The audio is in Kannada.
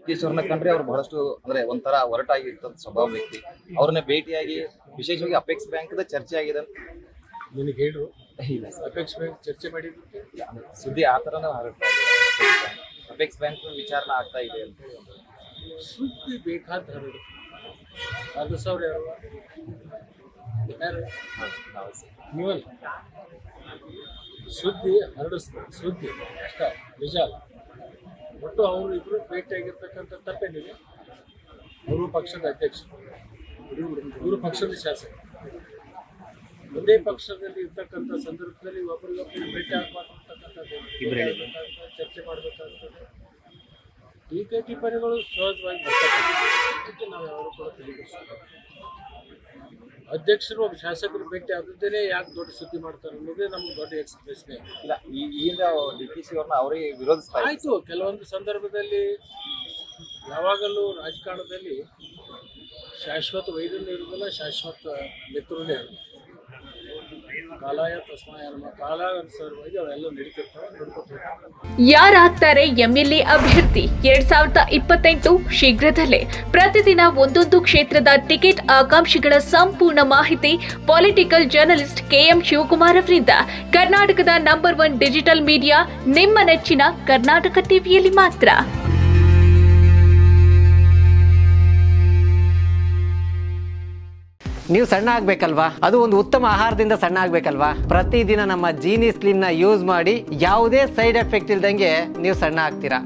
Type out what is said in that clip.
ಡಿಕೆ ಅವ್ರನ್ನ ಕಂಡ್ರೆ ಅವ್ರು ಬಹಳಷ್ಟು ಅಂದ್ರೆ ಒಂಥರ ಒರಟಾಗಿರ್ತದ ಸ್ವಭಾವ ವ್ಯಕ್ತಿ. ಅವ್ರನ್ನ ಭೇಟಿಯಾಗಿ ವಿಶೇಷವಾಗಿ ಅಪೆಕ್ಸ್ ಬ್ಯಾಂಕ್ ಚರ್ಚೆ ಆಗಿದೆ ಅಂತ ನಿನಗೆ ಹೇಳು. ಇಲ್ಲ ಅಪೆಕ್ಸ್ ಬ್ಯಾಂಕ್ ಚರ್ಚೆ ಮಾಡಿದ್ದು ಸುದ್ದಿ ಆ ಥರನೇ ಹರಡ್ತಾ ಇದೆ. ಅಪೆಕ್ಸ್ ಬ್ಯಾಂಕ್ ವಿಚಾರಣೆ ಆಗ್ತಾ ಇದೆ ಅಂತ ಸುದ್ದಿ ಬೇಕಾದ ಹರಡು. 4,000 ಯಾರು ನೀವಲ್ಲ ಸುದ್ದಿ ಹರಡಿಸ್ತಾರೆ. ಸುದ್ದಿ ಅಷ್ಟ ನಿಜ ಅಲ್ಲ. ಒಟ್ಟು ಅವರು ಇಬ್ಬರು ಭೇಟಿಯಾಗಿರ್ತಕ್ಕಂಥ ತಪ್ಪೇನಿದೆ. ಅವರು ಪಕ್ಷದ ಅಧ್ಯಕ್ಷರು, ಇವರು ಪಕ್ಷದ ಶಾಸಕರು. ಒಂದೇ ಪಕ್ಷದಲ್ಲಿ ಇರ್ತಕ್ಕಂಥ ಸಂದರ್ಭದಲ್ಲಿ ಒಬ್ಬರಿಗೊಬ್ಬರು ಭೇಟಿ ಆಗಬಾರ್ದು ಅಂತಕ್ಕಂಥದ್ದು ಚರ್ಚೆ ಮಾಡಬೇಕಾಗ್ತದೆ. ಟೀಕೆ ಟಿಪ್ಪಣಿಗಳು ಸಹಜವಾಗಿ ಬರ್ತಕ್ಕಂಥ ನಾವು ಯಾರು ಕೂಡ ತಿಳಿದಿರ್ತೀವಿ. ಅಧ್ಯಕ್ಷರು ಒಬ್ಬ ಶಾಸಕರು ಭೇಟಿ ಆದದ್ದೇನೆ ಯಾಕೆ ದೊಡ್ಡ ಸುದ್ದಿ ಮಾಡ್ತಾರೆ ಅನ್ನೋದೇ ನಮ್ಗೆ ದೊಡ್ಡ ಪ್ರಶ್ನೆ. ಇಲ್ಲ ಈಗ ಡಿಕೆ ಅವ್ರನ್ನ ಅವರೇ ವಿರೋಧಿಸ್ತಾ ಆಯ್ತು. ಕೆಲವೊಂದು ಸಂದರ್ಭದಲ್ಲಿ ಯಾವಾಗಲೂ ರಾಜಕಾರಣದಲ್ಲಿ ಶಾಶ್ವತ ವೈದ್ಯನೂ ಇರೋದಿಲ್ಲ, ಶಾಶ್ವತ ಮಿತ್ರನೇ ಇರೋದಿಲ್ಲ. ಕಾಲಾಯ ತಸ್ಮಾಯ ನಮ್ಮ ಕಾಲಾನುಸಾರವಾಗಿ ಅವೆಲ್ಲ ನಡೀತಿರ್ತಾವೆ, ನೋಡ್ಕೊತೀವಿ. ಯಾರಾಗ್ತಾರೆ ಎಂಎಲ್ಎ ಅಭ್ಯರ್ಥಿ 2028 ಶೀಘ್ರದಲ್ಲೇ. ಪ್ರತಿದಿನ ಒಂದೊಂದು ಕ್ಷೇತ್ರದ ಟಿಕೆಟ್ ಆಕಾಂಕ್ಷಿಗಳ ಸಂಪೂರ್ಣ ಮಾಹಿತಿ ಪೊಲಿಟಿಕಲ್ ಜರ್ನಲಿಸ್ಟ್ KM ಶಿವಕುಮಾರ್ ಅವರಿಂದ. ಕರ್ನಾಟಕದ ನಂಬರ್ 1 ಡಿಜಿಟಲ್ ಮೀಡಿಯಾ ನಿಮ್ಮ ನೆಚ್ಚಿನ ಕರ್ನಾಟಕ ಟಿವಿಯಲ್ಲಿ ಮಾತ್ರ. ನೀವು ಸಣ್ಣ ಆಗಬೇಕಲ್ವಾ? ಅದು ಒಂದು ಉತ್ತಮ ಆಹಾರದಿಂದ ಸಣ್ಣ ಆಗಬೇಕಲ್ವಾ? ಪ್ರತಿದಿನ ನಮ್ಮ ಜೀನಿ ಸ್ಲಿಮ್ನ ಯೂಸ್ ಮಾಡಿ ಯಾವುದೇ ಸೈಡ್ ಎಫೆಕ್ಟ್ ಇಲ್ದಂಗೆ ನೀವು ಸಣ್ಣ ಆಗ್ತೀರಾ.